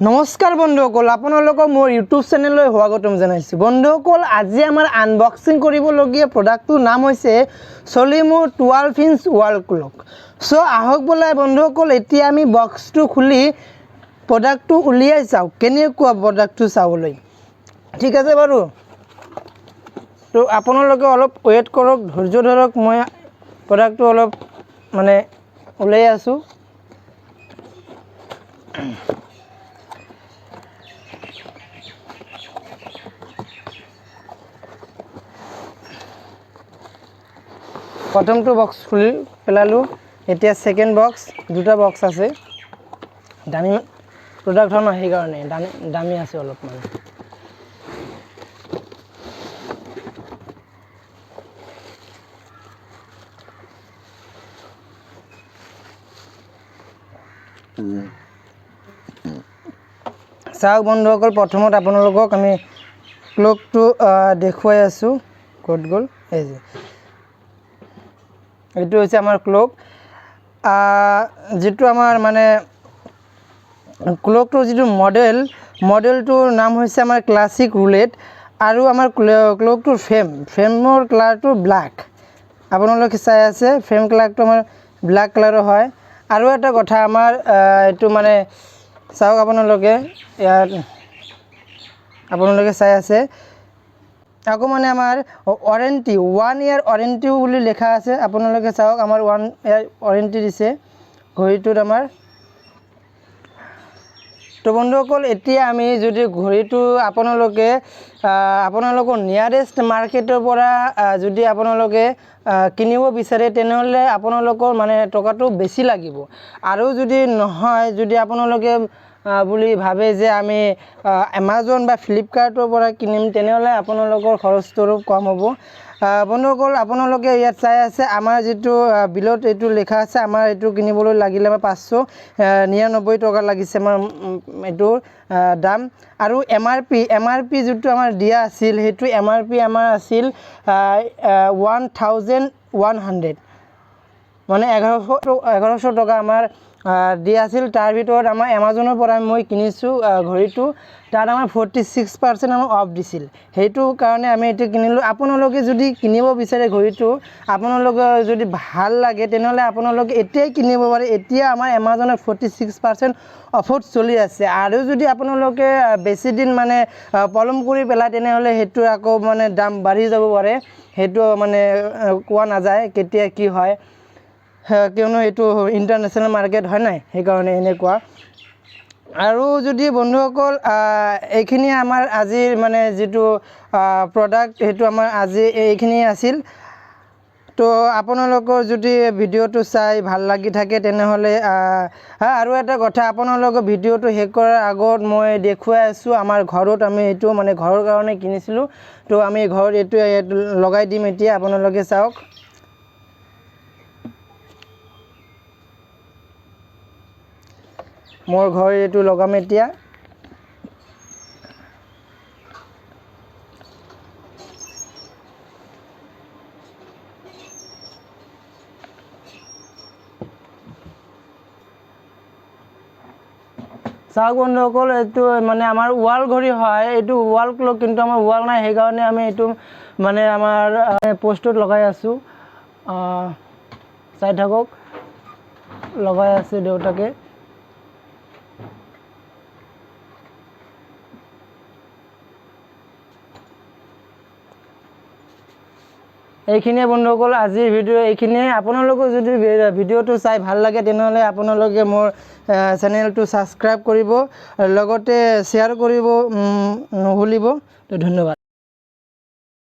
নমস্কাৰ বন্ধুসকল, আপোনালোকক মোৰ ইউটিউব চেনেললৈ স্বাগতম জনাইছোঁ। বন্ধুসকল, আজি আমাৰ আনবক্সিং কৰিবলগীয়া প্ৰডাক্টটোৰ নাম হৈছে Solimo 12 inch wall clock. So আহক বলাই বন্ধুসকল, এতিয়া আমি বক্সটো খুলি প্ৰডাক্টটো উলিয়াই চাওঁ, কেনেকুৱা প্ৰডাক্টটো চাবলৈ। ঠিক আছে বাৰু, তো আপোনালোকে অলপ ৱেইট কৰক, ধৈৰ্য ধৰক। মই প্ৰডাক্টটো অলপ মানে উলিয়াই আছোঁ। প্ৰথমটো বক্স খুলি পেলালোঁ, এতিয়া সেকেন্ড বক্স, দুটা বক্স আছে। দামী প্ৰডাক্ট হয় ন, সেইকাৰণে দামী আছে অলপমান। চাওক বন্ধুসকল, প্ৰথমত আপোনালোকক আমি ক্লকটো দেখুৱাই আছোঁ। ক'ত গ'ল? এই যে এইটো হৈছে আমাৰ ক্লক। যিটো আমাৰ মানে ক্লকটোৰ যিটো মডেলটোৰ নাম হৈছে আমাৰ ক্লাছিক ৰুলেট। আৰু আমাৰ ক্লকটোৰ ফ্ৰেমৰ কালাৰটো ব্লেক। আপোনালোকে চাই আছে, ফ্ৰেম কালাৰটো আমাৰ ব্লেক কালাৰৰ হয়। আৰু এটা কথা, আমাৰ এইটো মানে চাওক আপোনালোকে, ইয়াত আপোনালোকে চাই আছে, আকৌ মানে আমাৰ ৱাৰেণ্টি 1 ইয়াৰ ৱাৰেণ্টি বুলি লিখা আছে। আপোনালোকে চাওক, আমাৰ 1 ইয়াৰ ৱাৰেণ্টি দিছে ঘড়ীটোত আমাৰ। তো বন্ধুসকল, এতিয়া আমি যদি ঘড়ীটো আপোনালোকৰ নিয়াৰেষ্ট মাৰ্কেটৰ পৰা যদি আপোনালোকে কিনিব বিচাৰে, তেনেহ'লে আপোনালোকৰ মানে টকাটো বেছি লাগিব। আৰু যদি নহয়, যদি আপোনালোকে বুলি ভাবে যে আমি এমাজন বা ফ্লিপকাৰ্টৰ পৰা কিনিম, তেনেহ'লে আপোনালোকৰ খৰচটো অলপ কম হ'ব। বন্ধুসকল, আপোনালোকে ইয়াত চাই আছে, আমাৰ যিটো বিলত এইটো লিখা আছে, আমাৰ এইটো কিনিবলৈ লাগিলে আমাৰ 599 টকা লাগিছে আমাৰ এইটোৰ দাম। আৰু এম আৰ পি যিটো আমাৰ দিয়া আছিল, সেইটো MRP আমাৰ আছিল 1100, মানে 1100 টকা আমাৰ দিয়া আছিল। তাৰ ভিতৰত আমাৰ এমাজনৰ পৰা মই কিনিছোঁ ঘড়ীটো, তাত আমাৰ 46% আমাৰ অফ দিছিল। সেইটো কাৰণে আমি এইটো কিনিলোঁ। আপোনালোকে যদি কিনিব বিচাৰে ঘড়ীটো, আপোনালোকে যদি ভাল লাগে, তেনেহ'লে আপোনালোকে এতিয়াই কিনিব পাৰে। এতিয়া আমাৰ এমাজনত 46% অফত চলি আছে। আৰু যদি আপোনালোকে বেছি দিন মানে পলম কৰি পেলায়, তেনেহ'লে সেইটো আকৌ মানে দাম বাঢ়ি যাব পাৰে। সেইটো মানে কোৱা নাযায় কেতিয়া কি হয়, কিয়নো এইটো ইণ্টাৰনেশ্যনেল মাৰ্কেট হয় নাই, সেইকাৰণে এনেকুৱা। আৰু যদি বন্ধুসকল, এইখিনি আমাৰ আজিৰ মানে যিটো প্ৰডাক্ট, সেইটো আমাৰ আজি এইখিনিয়ে আছিল। তো আপোনালোকৰ যদি ভিডিঅ'টো চাই ভাল লাগি থাকে, তেনেহ'লে আৰু এটা কথা, আপোনালোকৰ ভিডিঅ'টো শেষ কৰাৰ আগত মই দেখুৱাই আছোঁ, আমাৰ ঘৰত আমি এইটো মানে ঘৰৰ কাৰণে কিনিছিলোঁ। তো আমি ঘৰত এইটো লগাই দিম এতিয়া, আপোনালোকে চাওক। মোৰ ঘৰ এইটো লগাম এতিয়া। চাওক বন্ধুসকল, এইটো মানে আমাৰ ৱাল ঘড়ী হয়, এইটো ৱাল ক্লক, কিন্তু আমাৰ ৱাল নাই, সেইকাৰণে আমি এইটো মানে আমাৰ পোষ্টত লগাই আছোঁ। চাই থাকক, লগাই আছে দেউতাকে। এইখিনিয়ে বন্ধুসকল, আজিৰ ভিডিঅ' এইখিনিয়ে। আপোনালোকে যদি ভিডিঅ'টো চাই ভাল লাগে, তেনেহ'লে আপোনালোকে মোৰ চেনেলটো ছাবস্ক্ৰাইব কৰিব, লগতে শ্বেয়াৰ কৰিব নুভুলিব। তো ধন্যবাদ।